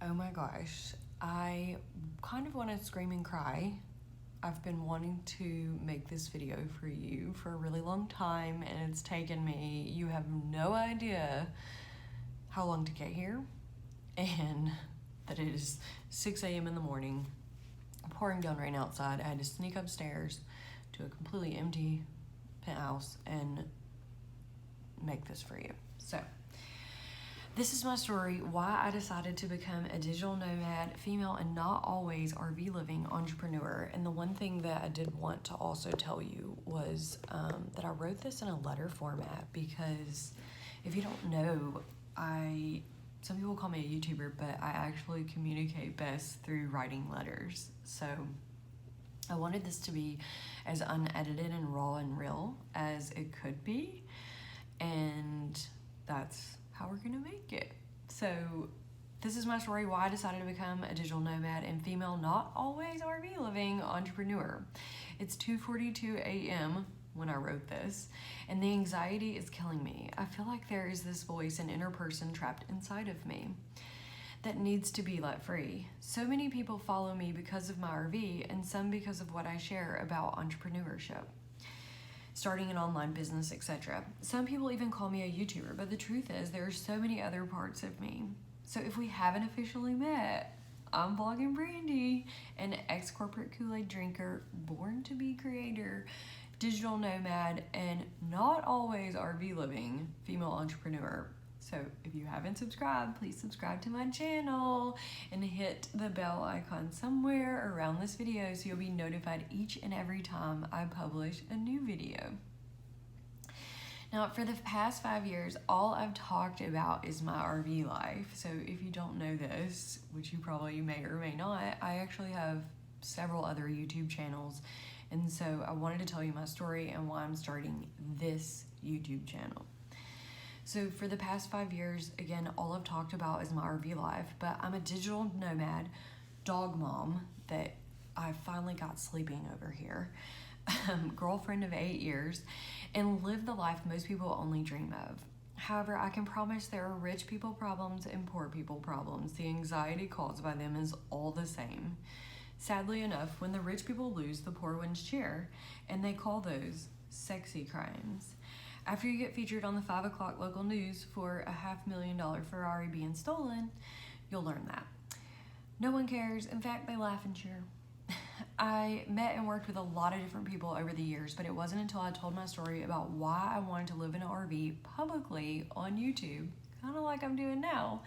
Oh my gosh, I kind of want to scream and cry. I've been wanting to make this video for you for a really long time, and it's taken me, you have no idea how long to get here, and that it is 6 a.m. in the morning, pouring down rain outside. I had to sneak upstairs to a completely empty penthouse and make this for you. So, this is my story, why I decided to become a digital nomad, female and not always RV living entrepreneur. And the one thing that I did want to also tell you was that I wrote this in a letter format because if you don't know, some people call me a YouTuber, but I actually communicate best through writing letters. So I wanted this to be as unedited and raw and real as it could be. And that's how we're gonna make it. So this is my story, why I decided to become a digital nomad and female, not always RV living entrepreneur. It's 2:42 a.m. when I wrote this, and the anxiety is killing me. I feel like there is this voice, an inner person trapped inside of me that needs to be let free. So many people follow me because of my RV and some because of what I share about entrepreneurship, starting an online business, etc. Some people even call me a YouTuber, but the truth is there are so many other parts of me. So if we haven't officially met, I'm vlogging Brandi, an ex-corporate Kool-Aid drinker, born to be creator, digital nomad, and not always RV living female entrepreneur. So if you haven't subscribed, please subscribe to my channel and hit the bell icon somewhere around this video so you'll be notified each and every time I publish a new video. Now, for the past 5 years, all I've talked about is my RV life. So if you don't know this, which you probably may or may not, I actually have several other YouTube channels. And so I wanted to tell you my story and why I'm starting this YouTube channel. So for the past 5 years, again, all I've talked about is my RV life, but I'm a digital nomad, dog mom that I finally got sleeping over here, girlfriend of 8 years, and live the life most people only dream of. However, I can promise there are rich people problems and poor people problems. The anxiety caused by them is all the same. Sadly enough, when the rich people lose, the poor ones cheer, and they call those sexy crimes. After you get featured on the 5 o'clock local news for a $500,000 Ferrari being stolen, you'll learn that. No one cares. In fact, they laugh and cheer. I met and worked with a lot of different people over the years, but it wasn't until I told my story about why I wanted to live in an RV publicly on YouTube, kind of like I'm doing now,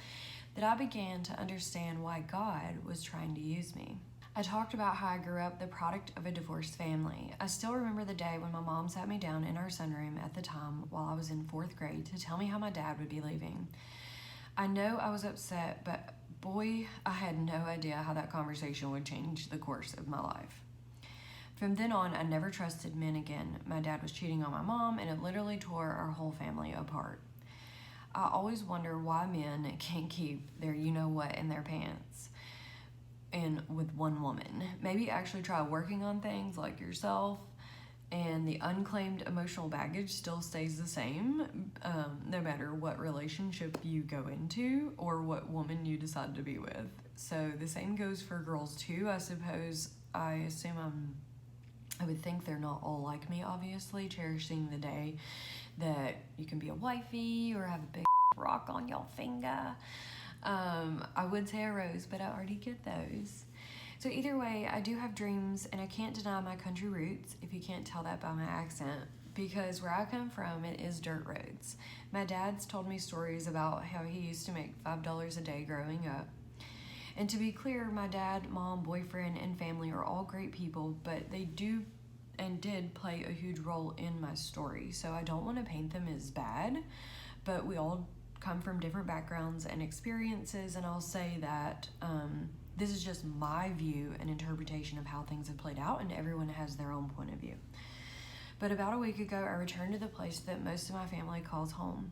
that I began to understand why God was trying to use me. I talked about how I grew up the product of a divorced family. I still remember the day when my mom sat me down in our sunroom at the time while I was in 4th grade to tell me how my dad would be leaving. I know I was upset, but boy, I had no idea how that conversation would change the course of my life. From then on, I never trusted men again. My dad was cheating on my mom, and it literally tore our whole family apart. I always wonder why men can't keep their you-know-what in their pants. And with one woman. Maybe actually try working on things like yourself, and the unclaimed emotional baggage still stays the same, no matter what relationship you go into or what woman you decide to be with. So the same goes for girls too, I suppose. I would think they're not all like me, obviously, cherishing the day that you can be a wifey or have a big rock on your finger. I would say a rose, but I already get those. So either way, I do have dreams, and I can't deny my country roots, if you can't tell that by my accent, because where I come from, it is dirt roads. My dad's told me stories about how he used to make $5 a day growing up. And to be clear, my dad, mom, boyfriend, and family are all great people, but they do and did play a huge role in my story. So I don't want to paint them as bad, but we all come from different backgrounds and experiences, and I'll say that this is just my view and interpretation of how things have played out, and everyone has their own point of view. But about a week ago, I returned to the place that most of my family calls home.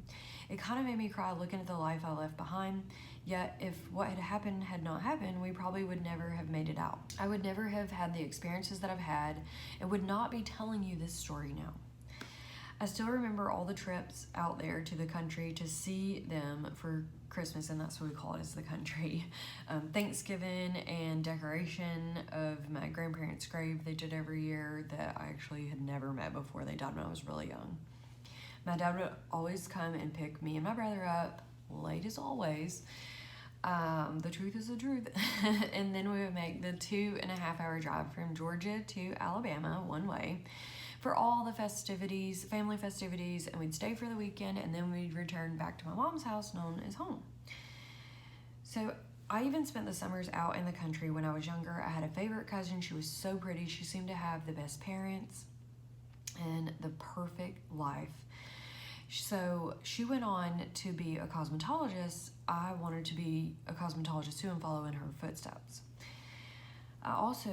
It kind of made me cry looking at the life I left behind, yet if what had happened had not happened, we probably would never have made it out. I would never have had the experiences that I've had and would not be telling you this story now. I still remember all the trips out there to the country to see them for Christmas, and that's what we call it, is the country. Thanksgiving and decoration of my grandparents' grave they did every year that I actually had never met before. They died when I was really young. My dad would always come and pick me and my brother up, late as always. The truth is the truth. And then we would make the 2.5-hour drive from Georgia to Alabama one way for all the festivities, family festivities, and we'd stay for the weekend, and then we'd return back to my mom's house known as home. So I even spent the summers out in the country when I was younger. I had a favorite cousin. She was so pretty. She seemed to have the best parents and the perfect life. So she went on to be a cosmetologist. I wanted to be a cosmetologist too and follow in her footsteps. I also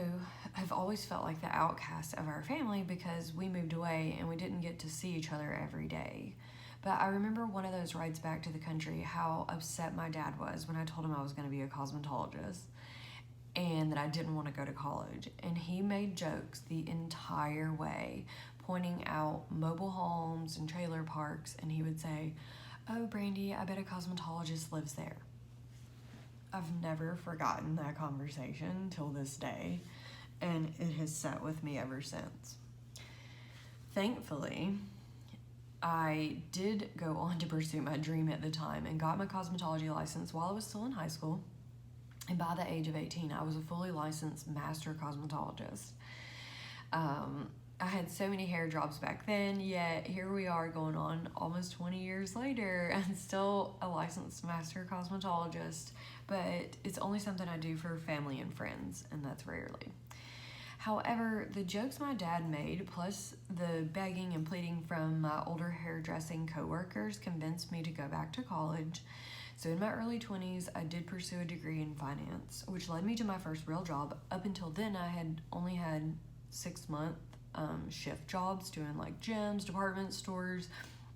have always felt like the outcast of our family because we moved away and we didn't get to see each other every day. But I remember one of those rides back to the country, how upset my dad was when I told him I was going to be a cosmetologist and that I didn't want to go to college. And he made jokes the entire way, pointing out mobile homes and trailer parks, and he would say, "Oh, Brandi, I bet a cosmetologist lives there." I've never forgotten that conversation till this day, and it has sat with me ever since. Thankfully, I did go on to pursue my dream at the time and got my cosmetology license while I was still in high school. And by the age of 18, I was a fully licensed master cosmetologist. I had so many hair jobs back then, yet here we are going on almost 20 years later and still a licensed master cosmetologist, but it's only something I do for family and friends, and that's rarely. However, the jokes my dad made, plus the begging and pleading from my older hairdressing coworkers, convinced me to go back to college. So in my early 20s, I did pursue a degree in finance, which led me to my first real job. Up until then, I had only had 6-month shift jobs doing like gyms, department stores,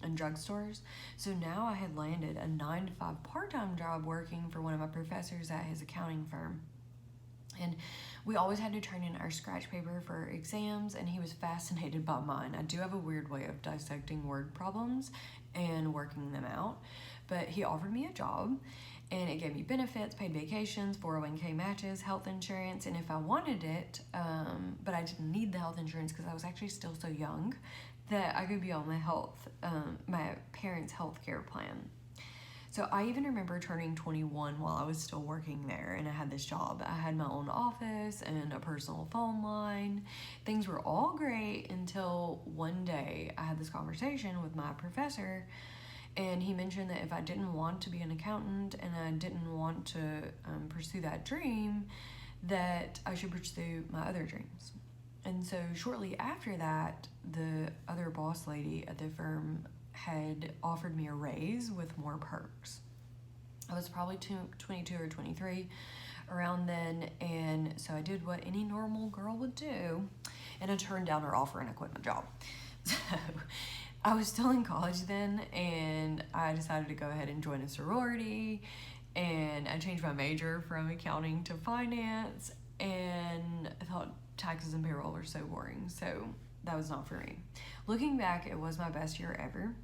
and drugstores. So now I had landed a 9-to-5 part-time job working for one of my professors at his accounting firm. And we always had to turn in our scratch paper for exams, and he was fascinated by mine. I do have a weird way of dissecting word problems and working them out, but he offered me a job, and it gave me benefits, paid vacations, 401k matches, health insurance, and if I wanted it, but I didn't need the health insurance because I was actually still so young, that I could be on my parents' health care plan. So I even remember turning 21 while I was still working there, and I had this job. I had my own office and a personal phone line. Things were all great until one day I had this conversation with my professor, and he mentioned that if I didn't want to be an accountant and I didn't want to pursue that dream, that I should pursue my other dreams. And so shortly after that, the other boss lady at the firm had offered me a raise with more perks. I was probably 22 or 23 around then, and so I did what any normal girl would do, and I turned down her offer and I quit my job. So I was still in college then, and I decided to go ahead and join a sorority, and I changed my major from accounting to finance, and I thought taxes and payroll were so boring, so that was not for me. Looking back, it was my best year ever.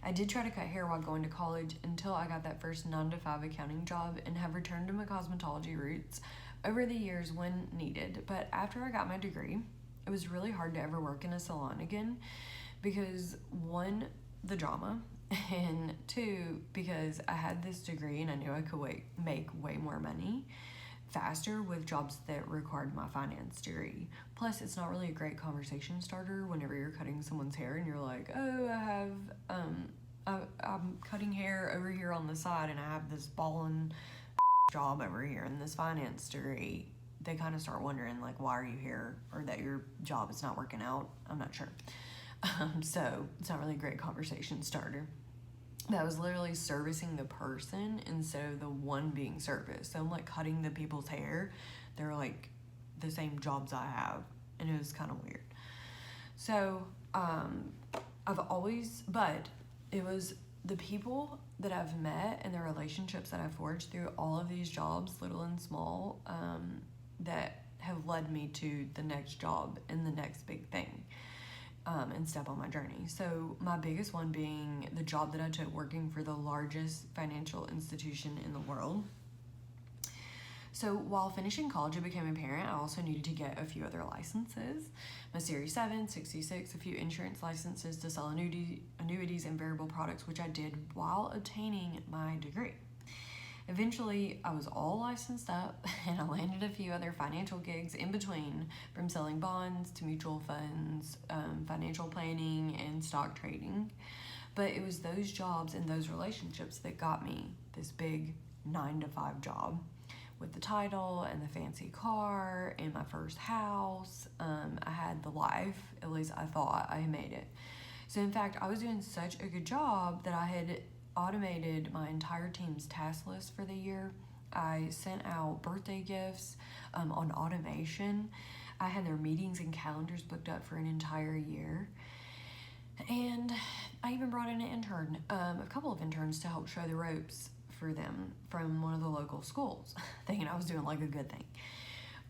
I did try to cut hair while going to college until I got that first 9-to-5 accounting job and have returned to my cosmetology roots over the years when needed. But after I got my degree, it was really hard to ever work in a salon again because 1, the drama, and 2, because I had this degree and I knew I could make way more money faster with jobs that required my finance degree. Plus, it's not really a great conversation starter whenever you're cutting someone's hair and you're like, "Oh, I'm cutting hair over here on the side and I have this ballin' job over here and this finance degree." They kind of start wondering like, why are you here, or that your job is not working out. I'm not sure. So it's not really a great conversation starter. That was literally servicing the person instead of the one being serviced. So I'm like cutting the people's hair. They're like the same jobs I have, and it was kind of weird. So but it was the people that I've met and the relationships that I've forged through all of these jobs, little and small, that have led me to the next job and the next big thing. and step on my journey. So my biggest one being the job that I took working for the largest financial institution in the world. So while finishing college, it became apparent I also needed to get a few other licenses. My Series 7, 66, a few insurance licenses to sell annuities and variable products, which I did while obtaining my degree. Eventually, I was all licensed up, and I landed a few other financial gigs in between, from selling bonds to mutual funds, financial planning, and stock trading. But it was those jobs and those relationships that got me this big 9-to-5 job with the title and the fancy car and my first house. I had the life, at least I thought I made it. So in fact, I was doing such a good job that I had automated my entire team's task list for the year. I sent out birthday gifts on automation. I had their meetings and calendars booked up for an entire year. And I even brought in an intern, a couple of interns to help show the ropes for them from one of the local schools, thinking I was doing like a good thing.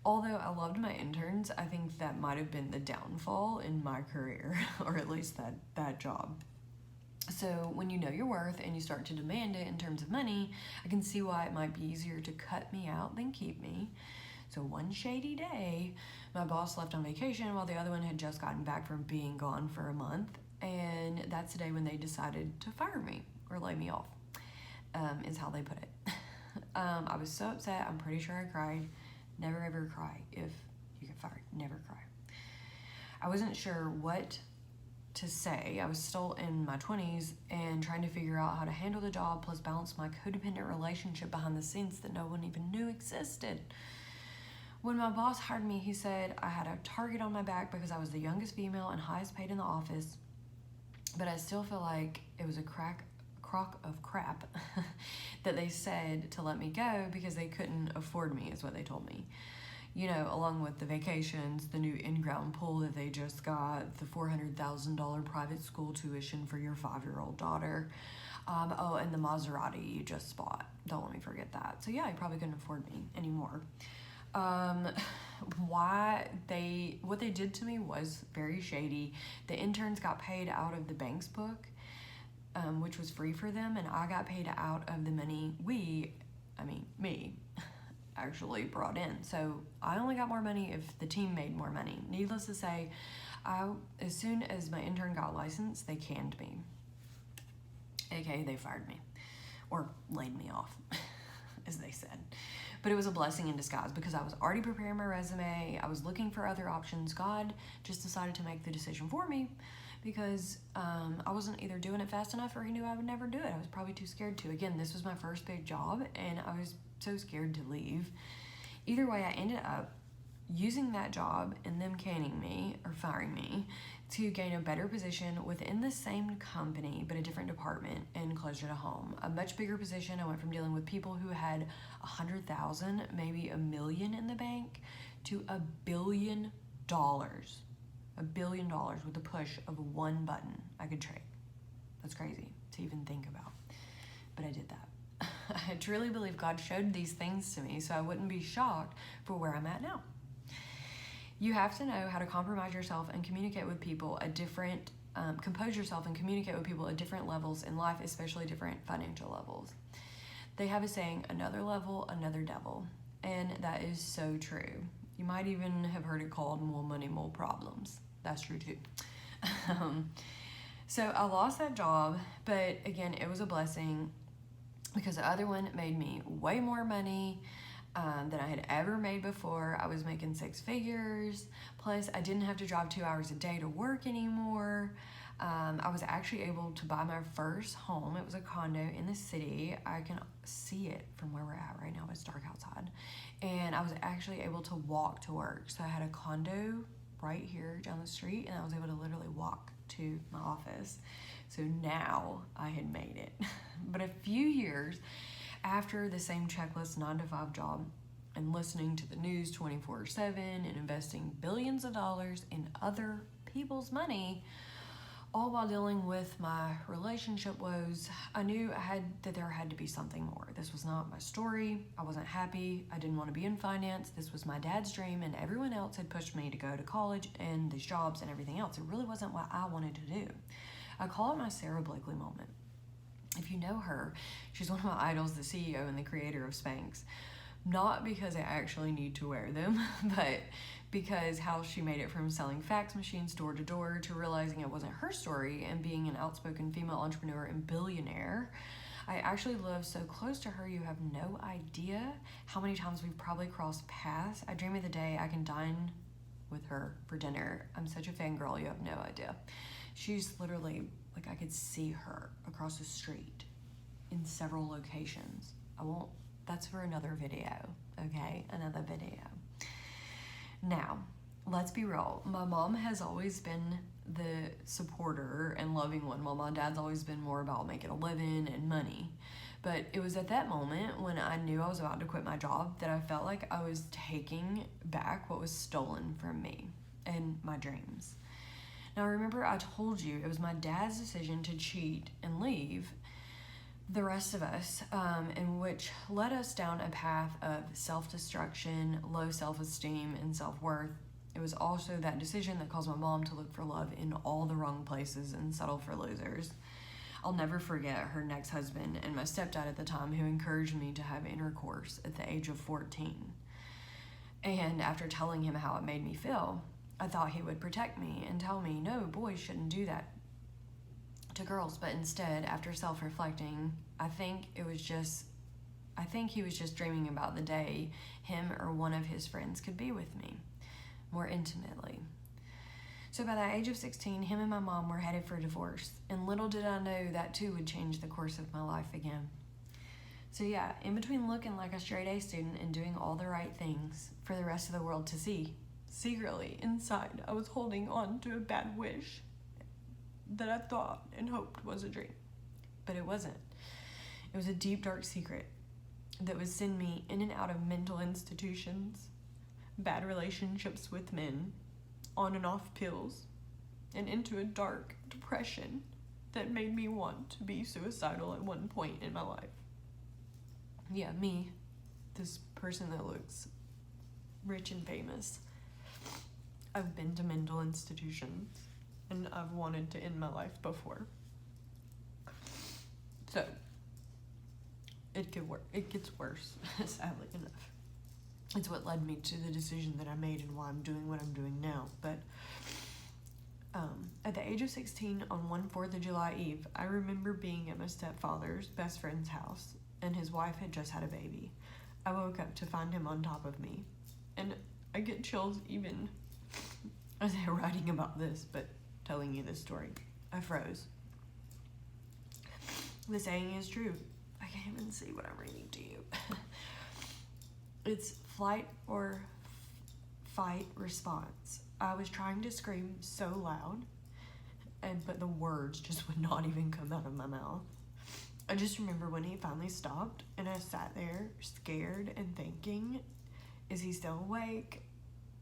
Although I loved my interns, I think that might have been the downfall in my career, or at least that job. So when you know your worth and you start to demand it in terms of money, I can see why it might be easier to cut me out than keep me. So one shady day, my boss left on vacation while the other one had just gotten back from being gone for a month. And that's the day when they decided to fire me or lay me off, is how they put it. I was so upset. I'm pretty sure I cried. Never ever cry if you get fired. Never cry. I wasn't sure what to say. I was still in my 20s and trying to figure out how to handle the job plus balance my codependent relationship behind the scenes that no one even knew existed. When my boss hired me, he said I had a target on my back because I was the youngest female and highest paid in the office, but I still feel like it was a crock of crap that they said to let me go because they couldn't afford me, is what they told me. You know, along with the vacations, the new in-ground pool that they just got, the $400,000 private school tuition for your 5-year-old daughter. And the Maserati you just bought. Don't let me forget that. So yeah, you probably couldn't afford me anymore. What they did to me was very shady. The interns got paid out of the bank's book, which was free for them, and I got paid out of the money me, actually brought in. So I only got more money if the team made more money. Needless to say, as soon as my intern got licensed, they canned me. AKA they fired me or laid me off, as they said. But it was a blessing in disguise because I was already preparing my resume. I was looking for other options. God just decided to make the decision for me because I wasn't either doing it fast enough or he knew I would never do it. I was probably too scared to. Again, this was my first big job and I was so scared to leave. Either way, I ended up using that job and them canning me or firing me to gain a better position within the same company but a different department and closer to home. A much bigger position. I went from dealing with people who had 100,000, maybe $1 million in the bank, to $1 billion. $1 billion with the push of one button I could trade. That's crazy to even think about, but I did that. I truly believe God showed these things to me so I wouldn't be shocked for where I'm at now. You have to know how to compromise yourself and communicate with people at different, compose yourself and communicate with people at different levels in life, especially different financial levels. They have a saying, another level, another devil. And that is so true. You might even have heard it called more money, more problems. That's true too. So I lost that job, but again, it was a blessing because the other one made me way more money than I had ever made before. I was making 6 figures. Plus, I didn't have to drive 2 hours a day to work anymore. I was actually able to buy my first home. It was a condo in the city. I can see it from where we're at right now. It's dark outside. And I was actually able to walk to work. So I had a condo right here down the street, and I was able to literally walk to my office. So now I had made it. But a few years after the same checklist 9-to-5 job and listening to the news 24/7 and investing billions of dollars in other people's money, all while dealing with my relationship woes. I knew that there had to be something more. This was not my story. I wasn't happy. I didn't want to be in finance. This was my dad's dream, and everyone else had pushed me to go to college and these jobs and everything else. It really wasn't what I wanted to do. I call it my Sarah Blakely moment. If you know her, she's one of my idols, the CEO and the creator of Spanx. Not because I actually need to wear them, but because how she made it from selling fax machines door to door to realizing it wasn't her story and being an outspoken female entrepreneur and billionaire. I actually live so close to her, you have no idea how many times we've probably crossed paths. I dream of the day I can dine with her for dinner. I'm such a fangirl, you have no idea. She's literally, like, I could see her across the street in several locations. That's for another video, okay? Another video. Now, let's be real. My mom has always been the supporter and loving one, while my dad's always been more about making a living and money. But it was at that moment when I knew I was about to quit my job that I felt like I was taking back what was stolen from me and my dreams. Now, remember, I told you it was my dad's decision to cheat and leave the rest of us, in which led us down a path of self-destruction, low self-esteem, and self-worth. It was also that decision that caused my mom to look for love in all the wrong places and settle for losers. I'll never forget her next husband and my stepdad at the time, who encouraged me to have intercourse at the age of 14. And after telling him how it made me feel, I thought he would protect me and tell me, no, boys shouldn't do that to girls. But instead, after self-reflecting, I think he was just dreaming about the day him or one of his friends could be with me more intimately. So by the age of 16, him and my mom were headed for divorce, and little did I know that too would change the course of my life again. So yeah, in between looking like a straight A student and doing all the right things for the rest of the world to see, secretly inside I was holding on to a bad wish that I thought and hoped was a dream. But it wasn't. It was a deep, dark secret that would send me in and out of mental institutions, bad relationships with men, on and off pills, and into a dark depression that made me want to be suicidal at one point in my life. Yeah, me, this person that looks rich and famous. I've been to mental institutions, and I've wanted to end my life before. So, it gets worse, sadly enough. It's what led me to the decision that I made and why I'm doing what I'm doing now. But at the age of 16, on one 4th of July Eve, I remember being at my stepfather's best friend's house, and his wife had just had a baby. I woke up to find him on top of me, and I get chills even as I'm writing about this, but telling you this story. I froze. The saying is true. I can't even see what I'm reading to you. It's flight or fight response. I was trying to scream so loud, but the words just would not even come out of my mouth. I just remember when he finally stopped, and I sat there scared and thinking, is he still awake?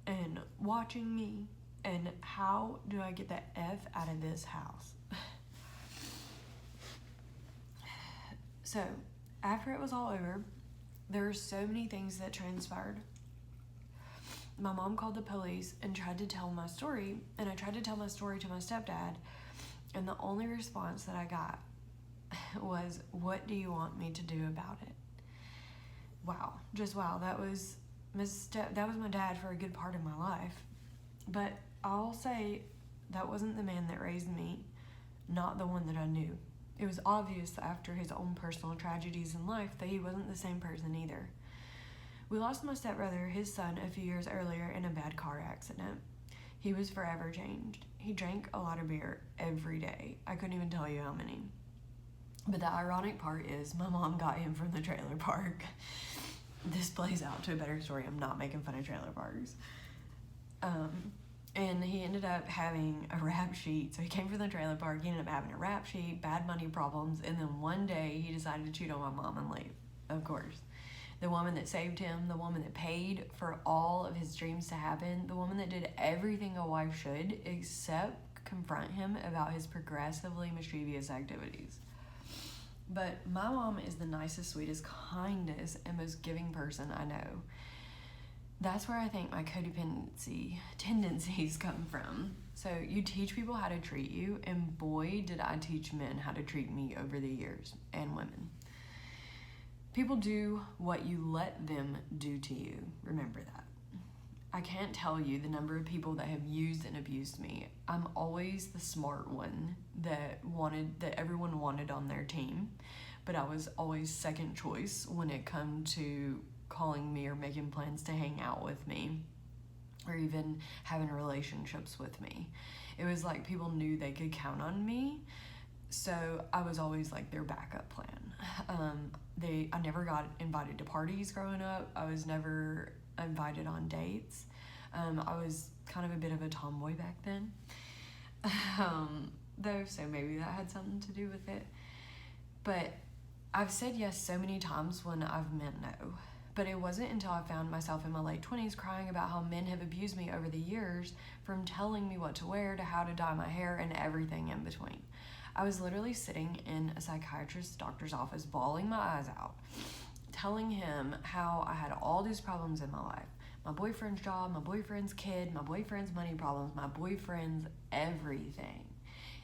And watching me? And how do I get the F out of this house? So, after it was all over, there were so many things that transpired. My mom called the police and tried to tell my story, and I tried to tell my story to my stepdad, and the only response that I got was, what do you want me to do about it? Wow, just wow. That was my dad for a good part of my life. But I'll say that wasn't the man that raised me, not the one that I knew. It was obvious after his own personal tragedies in life that he wasn't the same person either. We lost my stepbrother, his son, a few years earlier in a bad car accident. He was forever changed. He drank a lot of beer every day. I couldn't even tell you how many. But the ironic part is my mom got him from the trailer park. This plays out to a better story. I'm not making fun of trailer parks. And he ended up having a rap sheet. So he came from the trailer park. He ended up having a rap sheet, bad money problems. And then one day he decided to cheat on my mom and leave, of course. The woman that saved him, the woman that paid for all of his dreams to happen, the woman that did everything a wife should except confront him about his progressively mischievous activities. But my mom is the nicest, sweetest, kindest, and most giving person I know. That's where I think my codependency tendencies come from. So you teach people how to treat you, and boy, did I teach men how to treat me over the years, and women. People do what you let them do to you. Remember that. I can't tell you the number of people that have used and abused me. I'm always the smart one that everyone wanted on their team, but I was always second choice when it come to calling me or making plans to hang out with me or even having relationships with me. It was like people knew they could count on me, so I was always like their backup plan. I never got invited to parties growing up. I was never invited on dates. I was kind of a bit of a tomboy back then, though, so maybe that had something to do with it. But I've said yes so many times when I've meant no. But it wasn't until I found myself in my late 20s crying about how men have abused me over the years, from telling me what to wear to how to dye my hair and everything in between. I was literally sitting in a psychiatrist's doctor's office bawling my eyes out, telling him how I had all these problems in my life. My boyfriend's job, my boyfriend's kid, my boyfriend's money problems, my boyfriend's everything.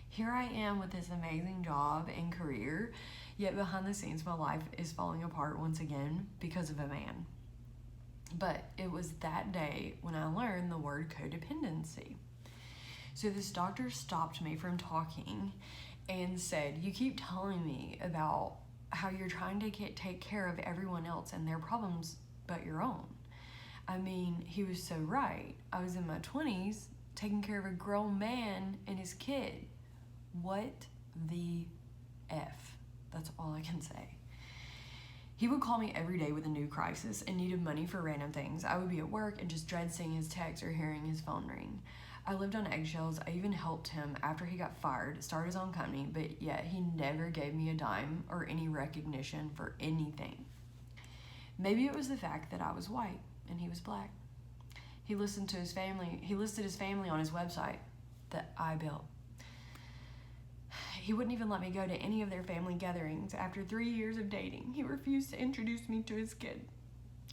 Here I am with this amazing job and career, yet behind the scenes my life is falling apart once again because of a man. But it was that day when I learned the word codependency. So this doctor stopped me from talking and said, "You keep telling me about how you're trying to take care of everyone else and their problems but your own." I mean, he was so right. I was in my 20s taking care of a grown man and his kid. What the F? That's all I can say. He would call me every day with a new crisis and needed money for random things. I would be at work and just dread seeing his text or hearing his phone ring. I lived on eggshells. I even helped him after he got fired start his own company, but yet he never gave me a dime or any recognition for anything. Maybe it was the fact that I was white and he was black. He listed his family on his website that I built. He wouldn't even let me go to any of their family gatherings. After 3 years of dating, he refused to introduce me to his kid.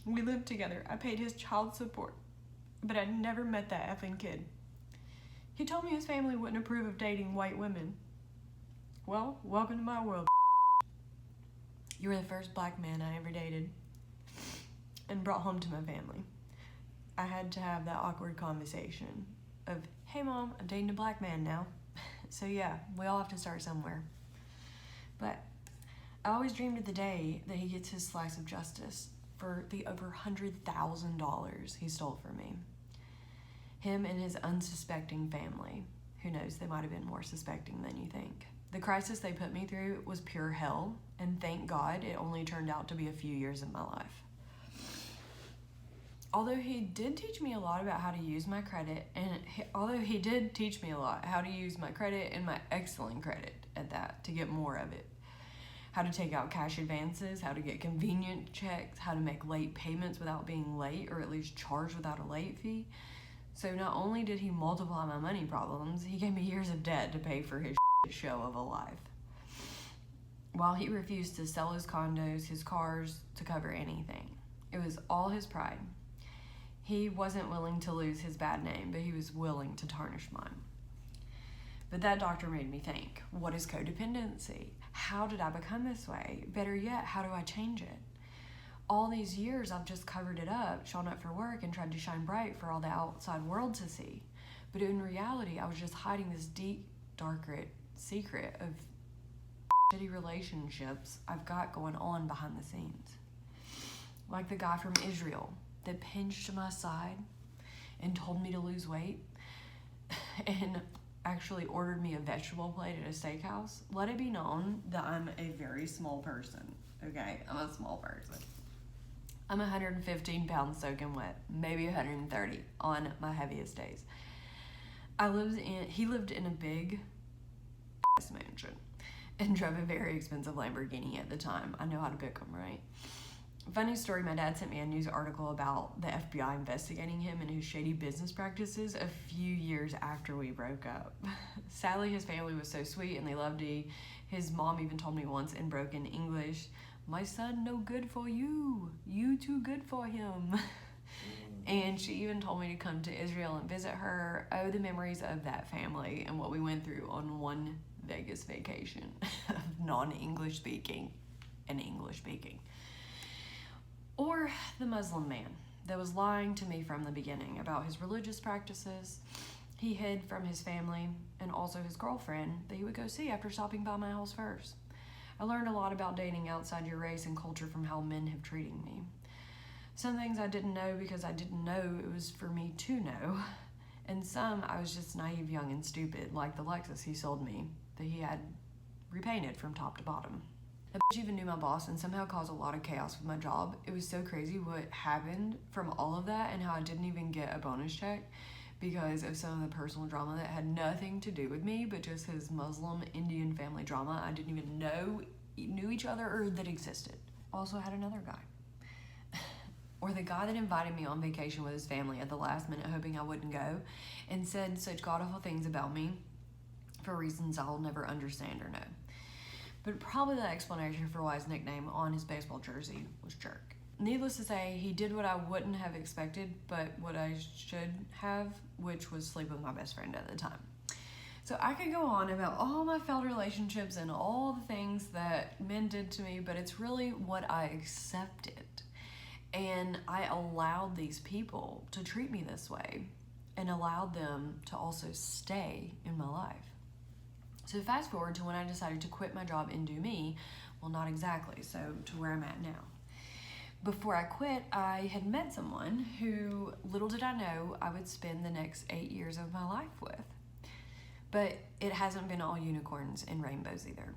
We lived together. I paid his child support, but I never met that effing kid. He told me his family wouldn't approve of dating white women. Well, welcome to my world. You were the first black man I ever dated and brought home to my family. I had to have that awkward conversation of, "Hey mom, I'm dating a black man now." So yeah, we all have to start somewhere. But I always dreamed of the day that he gets his slice of justice for the over $100,000 he stole from me. Him and his unsuspecting family. Who knows, they might have been more suspecting than you think. The crisis they put me through was pure hell, and thank God it only turned out to be a few years of my life. Although he did teach me a lot about how to use my credit, and my excellent credit at that, to get more of it. How to take out cash advances, how to get convenient checks, how to make late payments without being late, or at least charged without a late fee. So not only did he multiply my money problems, he gave me years of debt to pay for his show of a life. While he refused to sell his condos, his cars, to cover anything. It was all his pride. He wasn't willing to lose his bad name, but he was willing to tarnish mine. But that doctor made me think, what is codependency? How did I become this way? Better yet, how do I change it? All these years, I've just covered it up, shown up for work, and tried to shine bright for all the outside world to see. But in reality, I was just hiding this deep, dark secret of shitty relationships I've got going on behind the scenes. Like the guy from Israel that pinched my side and told me to lose weight and actually ordered me a vegetable plate at a steakhouse. Let it be known that I'm a very small person, okay? I'm a small person. I'm 115 pounds soaking wet, maybe 130 on my heaviest days. He lived in a big mansion and drove a very expensive Lamborghini at the time. I know how to pick them, right? Funny story, my dad sent me a news article about the FBI investigating him and his shady business practices a few years after we broke up. Sadly, his family was so sweet and they loved me. His mom even told me once in broken English, "My son no good for you. You too good for him." And she even told me to come to Israel and visit her. Oh, the memories of that family and what we went through on one Vegas vacation of non-English speaking and English speaking. Or the Muslim man that was lying to me from the beginning about his religious practices. He hid from his family and also his girlfriend that he would go see after stopping by my house first. I learned a lot about dating outside your race and culture from how men have treated me. Some things I didn't know because I didn't know it was for me to know. And some I was just naive, young, and stupid, like the Lexus he sold me that he had repainted from top to bottom. The bitch even knew my boss and somehow caused a lot of chaos with my job. It was so crazy what happened from all of that and how I didn't even get a bonus check because of some of the personal drama that had nothing to do with me, but just his Muslim Indian family drama I didn't even know knew each other or that existed. Also had another guy. Or the guy that invited me on vacation with his family at the last minute hoping I wouldn't go and said such god-awful things about me for reasons I'll never understand or know. But probably the explanation for why his nickname on his baseball jersey was Jerk. Needless to say, he did what I wouldn't have expected, but what I should have, which was sleep with my best friend at the time. So I could go on about all my failed relationships and all the things that men did to me, but it's really what I accepted. And I allowed these people to treat me this way and allowed them to also stay in my life. So fast forward to when I decided to quit my job and do me. Well, not exactly, so to where I'm at now. Before I quit, I had met someone who, little did I know, I would spend the next 8 years of my life with. But it hasn't been all unicorns and rainbows either.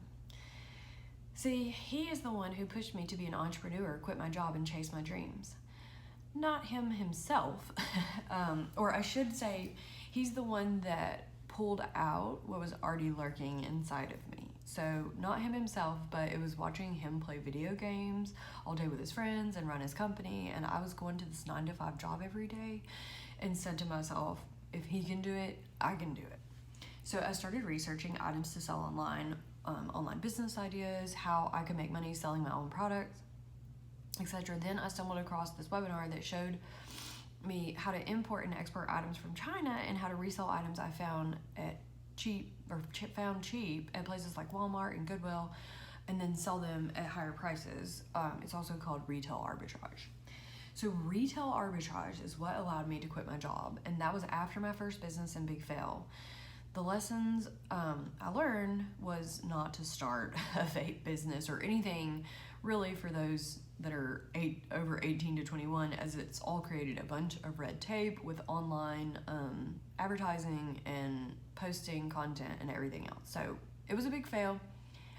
See, he is the one who pushed me to be an entrepreneur, quit my job, and chase my dreams. Not him himself, or I should say, he's the one that pulled out what was already lurking inside of me. So not him himself, but it was watching him play video games all day with his friends and run his company, and I was going to this 9-to-5 job every day and said to myself, if he can do it, I can do it. So I started researching items to sell online, online business ideas, how I could make money selling my own products, etc. Then I stumbled across this webinar that showed me how to import and export items from China and how to resell items I found cheap at places like Walmart and Goodwill, and then sell them at higher prices. It's also called retail arbitrage. So retail arbitrage is what allowed me to quit my job, and that was after my first business and big fail. The lessons I learned was not to start a fake business or anything really for those that are over 18 to 21, as it's all created a bunch of red tape with online advertising and posting content and everything else. So it was a big fail.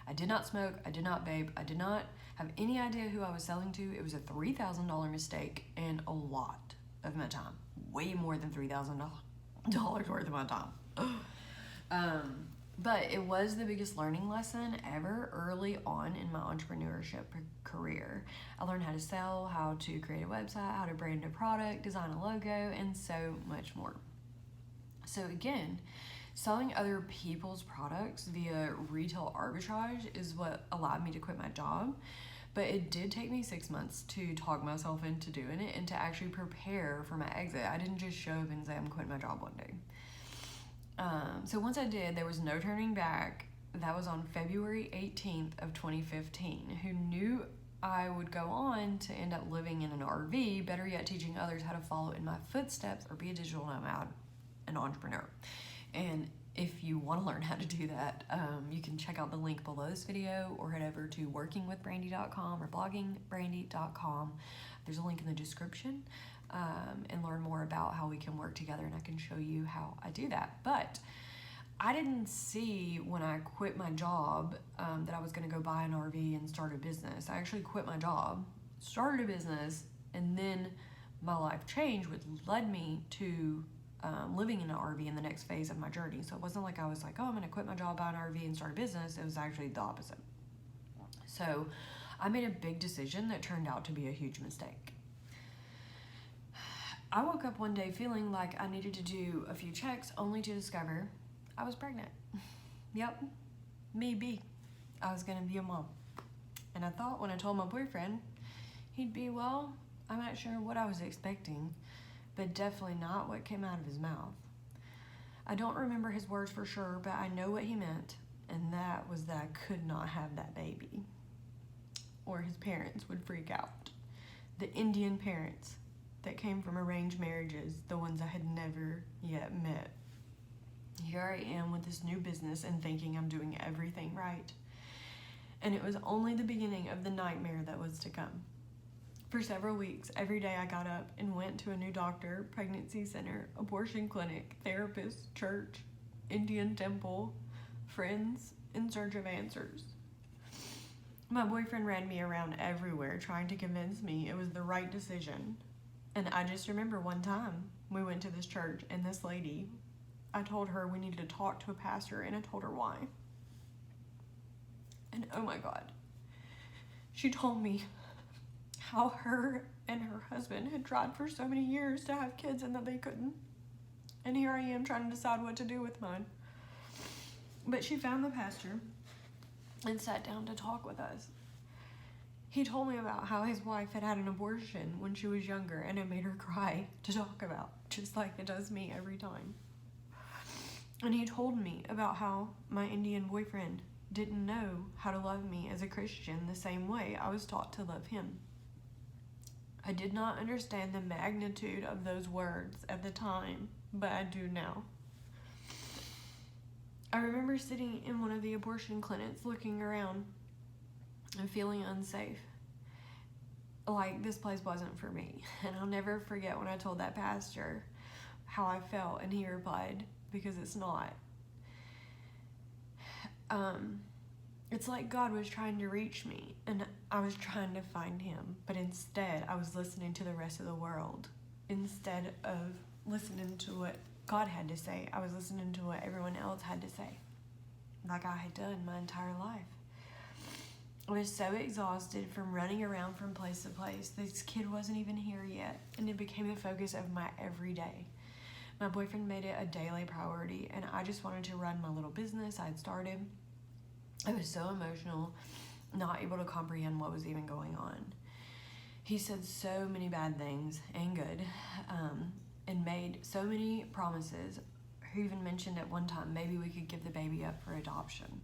I did not smoke, I did not vape, I did not have any idea who I was selling to. It was a $3,000 mistake and a lot of my time, way more than $3,000 worth of my time. But it was the biggest learning lesson ever early on in my entrepreneurship career. I learned how to sell, how to create a website, how to brand a product, design a logo, and so much more. So again, selling other people's products via retail arbitrage is what allowed me to quit my job. But it did take me 6 months to talk myself into doing it and to actually prepare for my exit. I didn't just show up and say I'm quitting my job one day. So once I did, there was no turning back. That was on February 18th of 2015. Who knew I would go on to end up living in an RV, better yet teaching others how to follow in my footsteps or be a digital nomad, an entrepreneur. And if you want to learn how to do that, you can check out the link below this video or head over to workingwithbrandi.com or bloggingbrandi.com. There's a link in the description. And learn more about how we can work together, and I can show you how I do that. But I didn't see when I quit my job that I was going to go buy an RV and start a business. I actually quit my job, started a business, and then my life changed, which led me to living in an RV in the next phase of my journey. So it wasn't like I was like, oh, I'm going to quit my job, buy an RV, and start a business. It was actually the opposite. So I made a big decision that turned out to be a huge mistake. I woke up one day feeling like I needed to do a few checks only to discover I was pregnant. Yep, me be. I was gonna be a mom. And I thought when I told my boyfriend, he'd be, well, I'm not sure what I was expecting, but definitely not what came out of his mouth. I don't remember his words for sure, but I know what he meant, and that was that I could not have that baby, or his parents would freak out. The Indian parents that came from arranged marriages, the ones I had never yet met. Here I am with this new business and thinking I'm doing everything right. And it was only the beginning of the nightmare that was to come. For several weeks, every day I got up and went to a new doctor, pregnancy center, abortion clinic, therapist, church, Indian temple, friends, in search of answers. My boyfriend ran me around everywhere trying to convince me it was the right decision. And I just remember one time we went to this church and this lady, I told her we needed to talk to a pastor and I told her why. And oh my God, she told me how her and her husband had tried for so many years to have kids and that they couldn't. And here I am trying to decide what to do with mine. But she found the pastor and sat down to talk with us. He told me about how his wife had had an abortion when she was younger and it made her cry to talk about, just like it does me every time. And he told me about how my Indian boyfriend didn't know how to love me as a Christian the same way I was taught to love him. I did not understand the magnitude of those words at the time, but I do now. I remember sitting in one of the abortion clinics looking around and feeling unsafe. Like this place wasn't for me. And I'll never forget when I told that pastor how I felt and he replied, because it's not. It's like God was trying to reach me and I was trying to find him, but instead I was listening to the rest of the world. Instead of listening to what God had to say, I was listening to what everyone else had to say, like I had done my entire life. I was so exhausted from running around from place to place. This kid wasn't even here yet, and it became the focus of my everyday. My boyfriend made it a daily priority, and I just wanted to run my little business I had started. I was so emotional, not able to comprehend what was even going on. He said so many bad things and good, and made so many promises. He even mentioned at one time maybe we could give the baby up for adoption.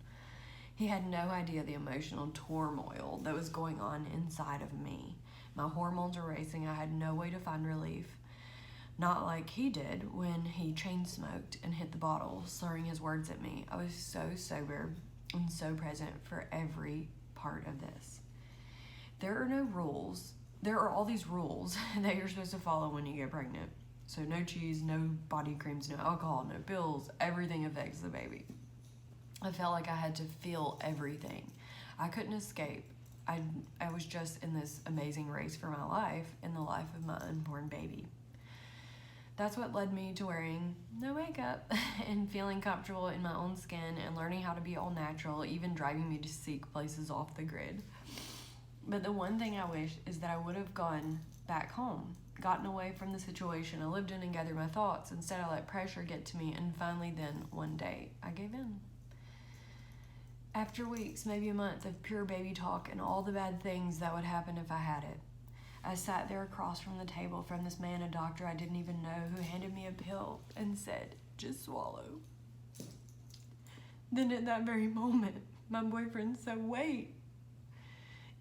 He had no idea the emotional turmoil that was going on inside of me. My hormones were racing. I had no way to find relief. Not like he did when he chain smoked and hit the bottle, slurring his words at me. I was so sober and so present for every part of this. There are no rules. There are all these rules that you're supposed to follow when you get pregnant. So no cheese, no body creams, no alcohol, no pills. Everything affects the baby. I felt like I had to feel everything. I couldn't escape. I was just in this amazing race for my life and the life of my unborn baby. That's what led me to wearing no makeup and feeling comfortable in my own skin and learning how to be all natural, even driving me to seek places off the grid. But the one thing I wish is that I would have gone back home, gotten away from the situation I lived in and gathered my thoughts. Instead, I let pressure get to me, and finally then, one day, I gave in. After weeks, maybe a month of pure baby talk and all the bad things that would happen if I had it, I sat there across from the table from this man, a doctor I didn't even know, who handed me a pill and said, just swallow. Then at that very moment, my boyfriend said, wait,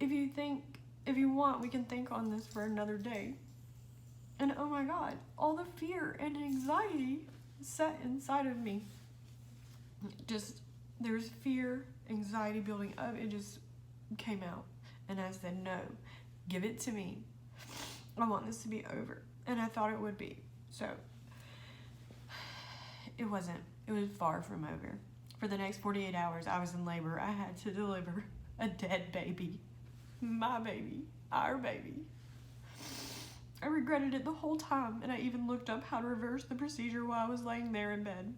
if you want, we can think on this for another day. And oh my God, all the fear and anxiety sat inside of me. There's fear, anxiety building up, it just came out. And I said, no, give it to me. I want this to be over. And I thought it would be. So it wasn't. It was far from over. For the next 48 hours, I was in labor. I had to deliver a dead baby. My baby. Our baby. I regretted it the whole time, and I even looked up how to reverse the procedure while I was laying there in bed.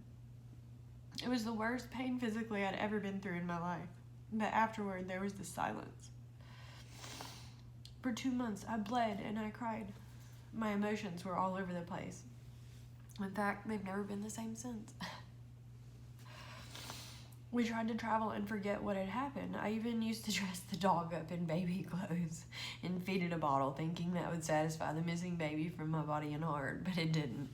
It was the worst pain physically I'd ever been through in my life. But afterward, there was the silence. For 2 months, I bled and I cried. My emotions were all over the place. In fact, they've never been the same since. We tried to travel and forget what had happened. I even used to dress the dog up in baby clothes and feed it a bottle, thinking that would satisfy the missing baby from my body and heart, but it didn't.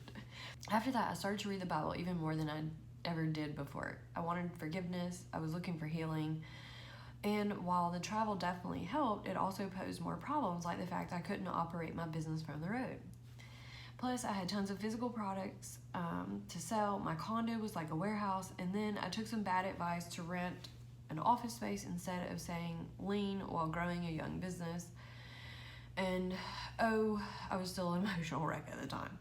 After that, I started to read the Bible even more than I ever did before. I wanted forgiveness. I was looking for healing. And while the travel definitely helped, it also posed more problems, like the fact I couldn't operate my business from the road. Plus, I had tons of physical products to sell. My condo was like a warehouse. And then I took some bad advice to rent an office space instead of saying lean while growing a young business. And I was still an emotional wreck at the time.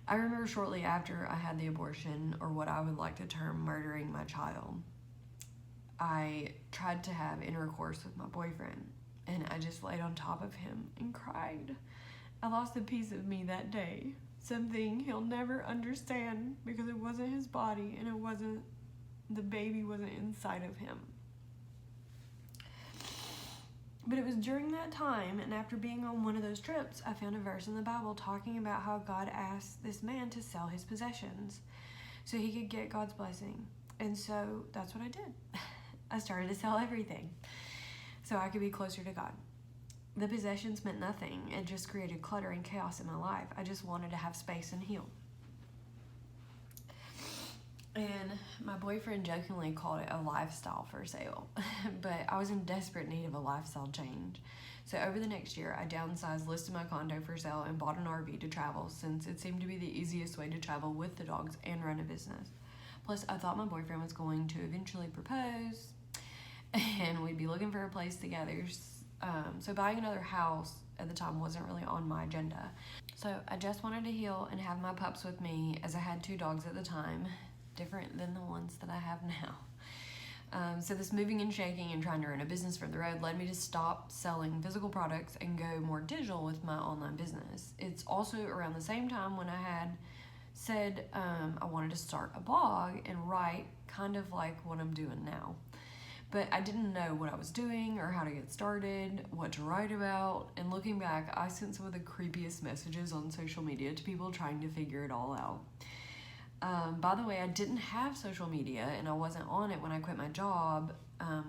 I remember shortly after I had the abortion, or what I would like to term murdering my child, I tried to have intercourse with my boyfriend, and I just laid on top of him and cried. I lost a piece of me that day, something he'll never understand because it wasn't his body and the baby wasn't inside of him. But it was during that time, and after being on one of those trips, I found a verse in the Bible talking about how God asked this man to sell his possessions so he could get God's blessing. And so that's what I did. I started to sell everything so I could be closer to God. The possessions meant nothing. It just created clutter and chaos in my life. I just wanted to have space and heal. And my boyfriend jokingly called it a lifestyle for sale, but I was in desperate need of a lifestyle change. So over the next year, I downsized, listed my condo for sale, and bought an RV to travel, since it seemed to be the easiest way to travel with the dogs and run a business. Plus, I thought my boyfriend was going to eventually propose, and we'd be looking for a place together. So buying another house at the time wasn't really on my agenda. So I just wanted to heal and have my pups with me, as I had 2 dogs at the time, different than the ones that I have now. So this moving and shaking and trying to run a business from the road led me to stop selling physical products and go more digital with my online business. It's also around the same time when I had said I wanted to start a blog and write, kind of like what I'm doing now. But I didn't know what I was doing or how to get started, what to write about. And looking back, I sent some of the creepiest messages on social media to people trying to figure it all out. By the way, I didn't have social media, and I wasn't on it when I quit my job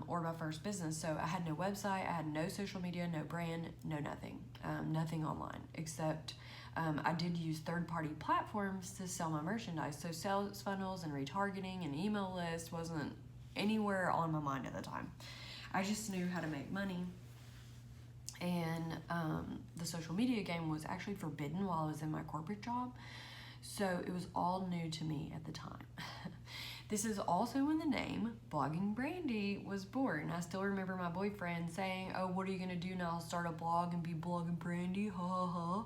or my first business. So I had no website, I had no social media, no brand, no nothing. Nothing online, except I did use third-party platforms to sell my merchandise. So sales funnels and retargeting and email lists wasn't anywhere on my mind at the time. I just knew how to make money. And the social media game was actually forbidden while I was in my corporate job. So it was all new to me at the time. This is also when the name Blogging Brandi was born. I still remember my boyfriend saying, "Oh, what are you gonna do now? Start a blog and be Blogging Brandi? Ha ha ha."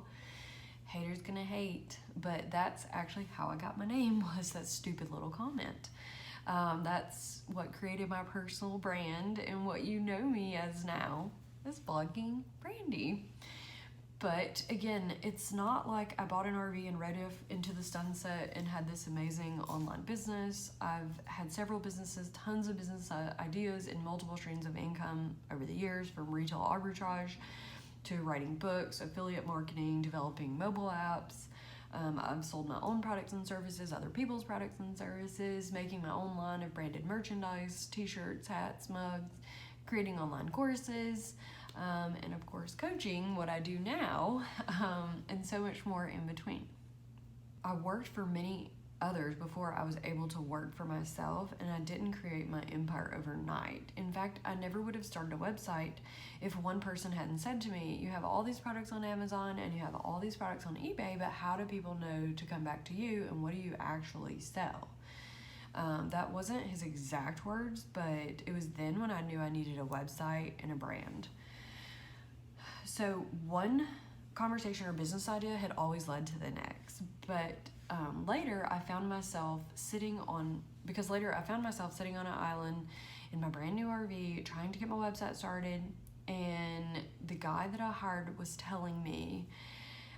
Haters gonna hate. But that's actually how I got my name, was that stupid little comment. That's what created my personal brand and what you know me as now, as Blogging Brandi. But again, it's not like I bought an RV and rode it into the sunset and had this amazing online business. I've had several businesses, tons of business ideas, and multiple streams of income over the years, from retail arbitrage to writing books, affiliate marketing, developing mobile apps. I've sold my own products and services, other people's products and services, making my own line of branded merchandise, t-shirts, hats, mugs, creating online courses, and of course coaching, what I do now, and so much more in between. I worked for many others before I was able to work for myself, and I didn't create my empire overnight. In fact, I never would have started a website if one person hadn't said to me, "You have all these products on Amazon and you have all these products on eBay, but how do people know to come back to you, and what do you actually sell?" That wasn't his exact words, but it was then when I knew I needed a website and a brand. So one conversation or business idea had always led to the next, but later I found myself sitting on an island in my brand new RV trying to get my website started, and the guy that I hired was telling me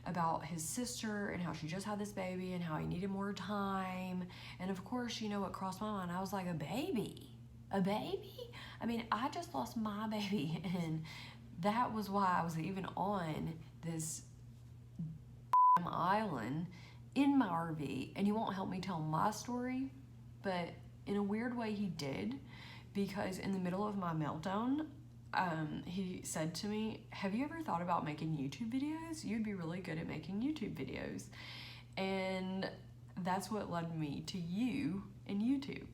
about his sister and how she just had this baby and how he needed more time. And of course, you know what crossed my mind? I was like, a baby? I mean, I just lost my baby, and that was why I was even on this island in my RV, and he won't help me tell my story, but in a weird way he did, because in the middle of my meltdown, he said to me, have you ever thought about making YouTube videos? You'd be really good at making YouTube videos. And that's what led me to you and YouTube.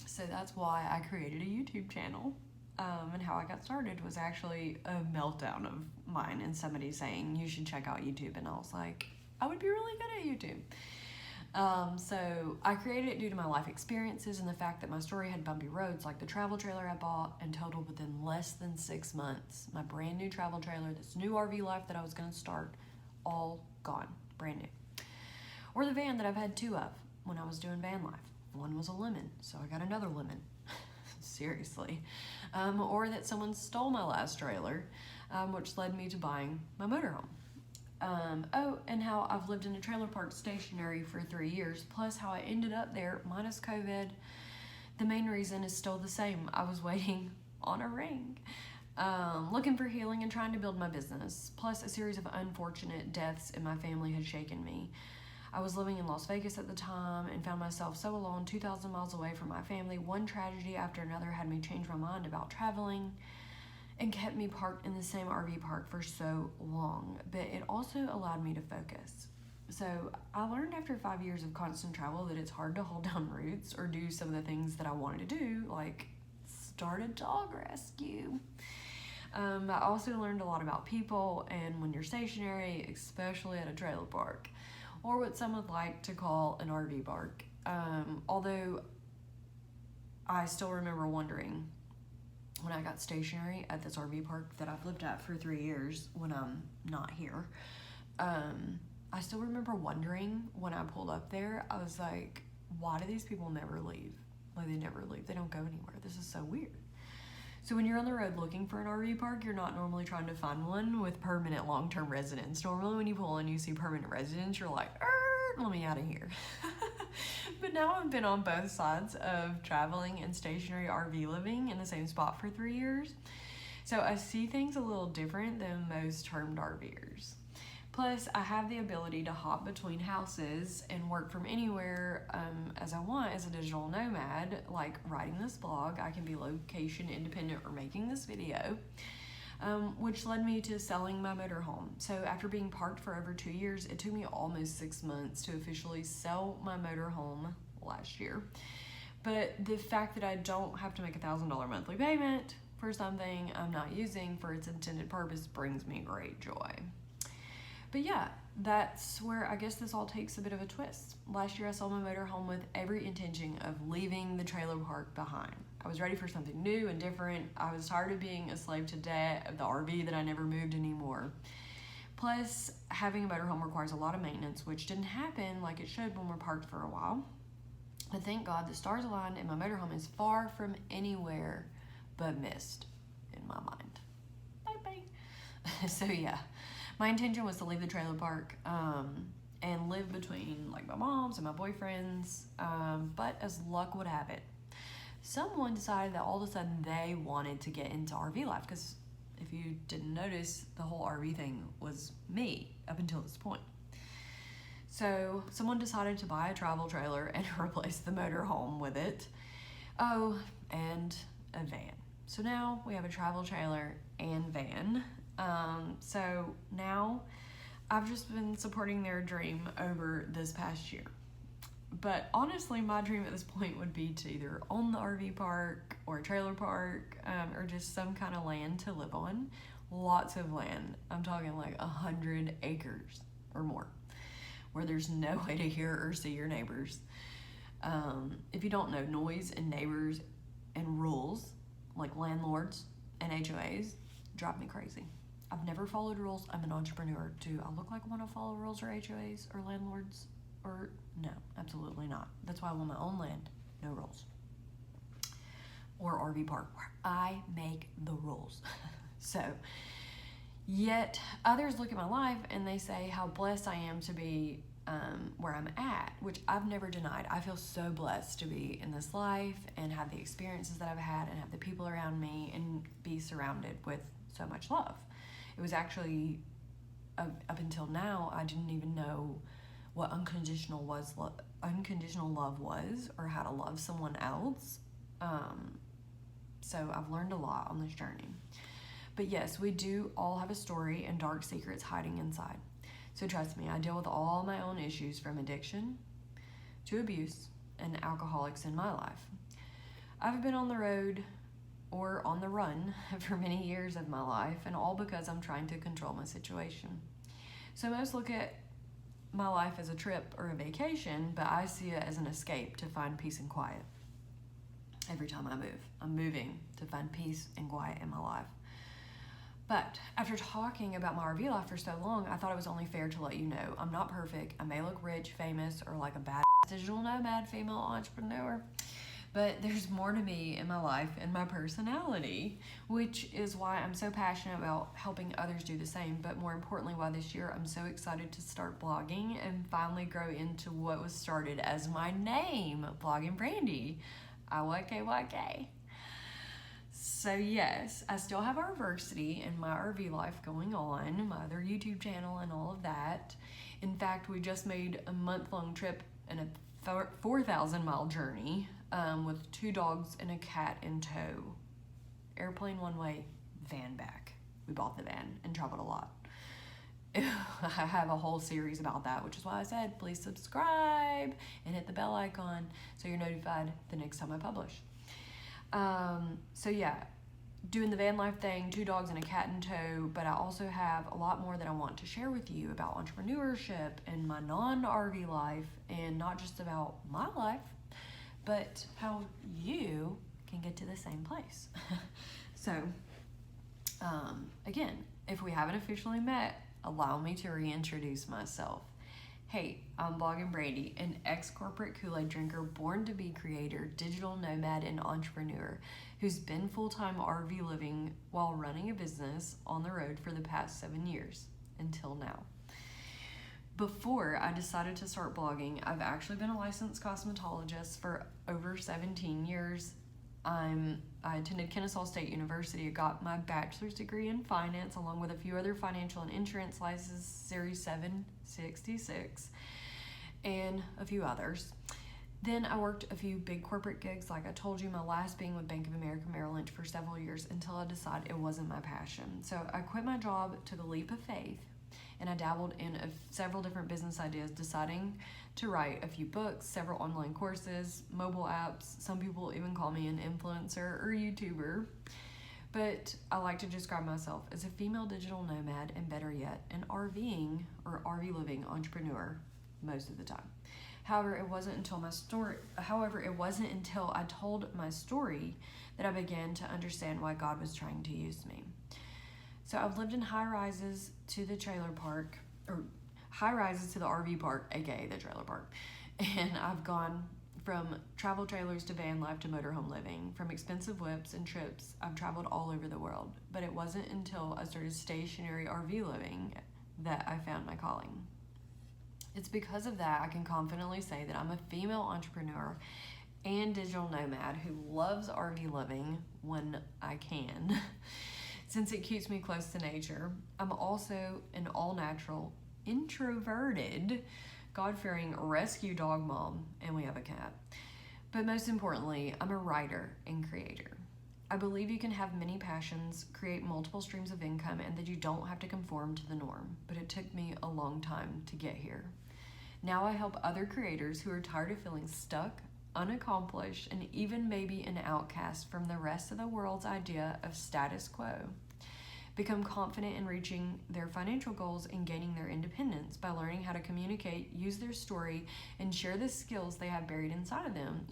So that's why I created a YouTube channel. And how I got started was actually a meltdown of mine and somebody saying, you should check out YouTube. And I was like, I would be really good at YouTube. So I created it due to my life experiences and the fact that my story had bumpy roads, like the travel trailer I bought and totaled within less than 6 months. My brand new travel trailer, this new RV life that I was going to start, all gone, brand new. Or the van that I've had 2 of when I was doing van life. One was a lemon, so I got another lemon. Seriously. Or that someone stole my last trailer, which led me to buying my motorhome. And how I've lived in a trailer park stationary for 3 years, plus how I ended up there minus COVID. The main reason is still the same. I was waiting on a ring, looking for healing and trying to build my business. Plus a series of unfortunate deaths in my family had shaken me. I was living in Las Vegas at the time and found myself so alone, 2,000 miles away from my family. One tragedy after another had me change my mind about traveling and kept me parked in the same RV park for so long. But it also allowed me to focus. So I learned after 5 years of constant travel that it's hard to hold down roots or do some of the things that I wanted to do, like start a dog rescue. I also learned a lot about people and when you're stationary, especially at a trailer park, or what some would like to call an RV park. Although I still remember wondering when I got stationary at this RV park that I've lived at for 3 years when I'm not here. I still remember wondering when I pulled up there, I was like, why do these people never leave? Like, they never leave. They don't go anywhere. This is so weird. So when you're on the road looking for an RV park, you're not normally trying to find one with permanent long-term residents. Normally when you pull in, you see permanent residents, you're like, let me out of here. But now I've been on both sides of traveling and stationary RV living in the same spot for 3 years. So I see things a little different than most termed RVers. Plus, I have the ability to hop between houses and work from anywhere as I want as a digital nomad, like writing this blog. I can be location independent or making this video, which led me to selling my motorhome. So after being parked for over 2 years, it took me almost 6 months to officially sell my motorhome last year. But the fact that I don't have to make $1,000 monthly payment for something I'm not using for its intended purpose brings me great joy. But yeah, that's where I guess this all takes a bit of a twist. Last year I sold my motorhome with every intention of leaving the trailer park behind. I was ready for something new and different. I was tired of being a slave to debt of the RV that I never moved anymore. Plus, having a motorhome requires a lot of maintenance, which didn't happen like it should when we're parked for a while. But thank God the stars aligned and my motorhome is far from anywhere but mist in my mind. Bye-bye. So yeah. My intention was to leave the trailer park and live between like my mom's and my boyfriend's, but as luck would have it, someone decided that all of a sudden they wanted to get into RV life, because if you didn't notice, the whole RV thing was me up until this point. So someone decided to buy a travel trailer and replace the motorhome with it. Oh, and a van. So now we have a travel trailer and van. So now I've just been supporting their dream over this past year. But honestly, my dream at this point would be to either own the RV park or a trailer park, or just some kind of land to live on. Lots of land. I'm talking like 100 acres or more, where there's no way to hear or see your neighbors. If you don't know, noise and neighbors and rules, like landlords and HOAs, drive me crazy. I've never followed rules. I'm an entrepreneur. Do I look like I want to follow rules or HOAs or landlords? Or no, absolutely not. That's why I want my own land, no rules. Or RV park where I make the rules. So, yet others look at my life and they say how blessed I am to be where I'm at, which I've never denied. I feel so blessed to be in this life and have the experiences that I've had and have the people around me and be surrounded with so much love. It was actually, up until now, I didn't even know what unconditional love was, or how to love someone else. So I've learned a lot on this journey. But yes, we do all have a story and dark secrets hiding inside. So trust me, I deal with all my own issues, from addiction to abuse and alcoholics in my life. I've been on the road or on the run for many years of my life, and all because I'm trying to control my situation. So most look at my life as a trip or a vacation, but I see it as an escape to find peace and quiet. Every time I move, I'm moving to find peace and quiet in my life. But after talking about my RV life for so long, I thought it was only fair to let you know I'm not perfect. I may look rich, famous, or like a badass digital nomad female entrepreneur, but there's more to me in my life and my personality, which is why I'm so passionate about helping others do the same. But more importantly, why this year I'm so excited to start blogging and finally grow into what was started as my name, Blogging Brandi. IYKYK. So yes, I still have RVersity and my RV life going on, my other YouTube channel and all of that. In fact, we just made a month-long trip and a 4,000-mile journey with 2 dogs and a cat in tow. Airplane one way, van back. We bought the van and traveled a lot. I have a whole series about that, which is why I said please subscribe and hit the bell icon so you're notified the next time I publish. So yeah, doing the van life thing, 2 dogs and a cat in tow, but I also have a lot more that I want to share with you about entrepreneurship and my non-RV life, and not just about my life, but how you can get to the same place. So, again, if we haven't officially met, allow me to reintroduce myself. Hey, I'm Blogging Brandi, an ex-corporate Kool-Aid drinker, born to be creator, digital nomad, and entrepreneur who's been full-time RV living while running a business on the road for the past 7 years, until now. Before I decided to start blogging, I've actually been a licensed cosmetologist for over 17 years. I attended Kennesaw State University. I got my bachelor's degree in finance, along with a few other financial and insurance licenses, Series 766, and a few others. Then I worked a few big corporate gigs, like I told you, my last being with Bank of America Merrill Lynch for several years, until I decided it wasn't my passion. So I quit my job, took a leap of faith, and I dabbled in several different business ideas, deciding to write a few books, several online courses, mobile apps. Some people even call me an influencer or YouTuber. But I like to describe myself as a female digital nomad, and better yet, an RVing or RV living entrepreneur most of the time. However, it wasn't until I told my story that I began to understand why God was trying to use me. So I've lived in high rises to the trailer park, or high rises to the RV park, aka the trailer park. And I've gone from travel trailers to van life to motorhome living. From expensive whips and trips, I've traveled all over the world. But it wasn't until I started stationary RV living that I found my calling. It's because of that I can confidently say that I'm a female entrepreneur and digital nomad who loves RV living when I can, since it keeps me close to nature. I'm also an all-natural, introverted, God-fearing rescue dog mom, and we have a cat. But most importantly, I'm a writer and creator. I believe you can have many passions, create multiple streams of income, and that you don't have to conform to the norm. But it took me a long time to get here. Now I help other creators who are tired of feeling stuck, unaccomplished, and even maybe an outcast from the rest of the world's idea of status quo, become confident in reaching their financial goals and gaining their independence by learning how to communicate, use their story, and share the skills they have buried inside of them,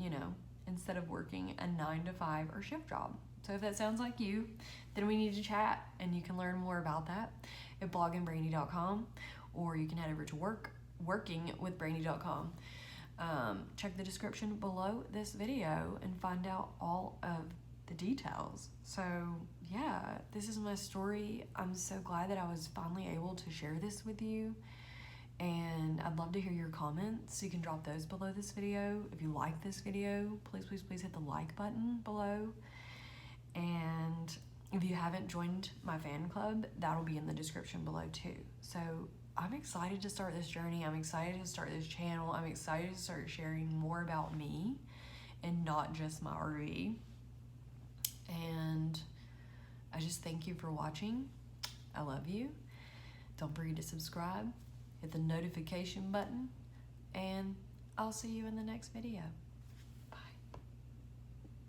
instead of working a 9-to-5 or shift job. So if that sounds like you, then we need to chat, and you can learn more about that at bloggingbrandi.com, or you can head over to workingwithbrandi.com. Check the description below this video and find out all of the details. So yeah, this is my story. I'm so glad that I was finally able to share this with you, and I'd love to hear your comments. You can drop those below this video. If you like this video, please hit the like button below. And if you haven't joined my fan club, that'll be in the description below too. So I'm excited to start this journey. I'm excited to start this channel. I'm excited to start sharing more about me and not just my RV. And I just thank you for watching. I love you. Don't forget to subscribe, hit the notification button, and I'll see you in the next video.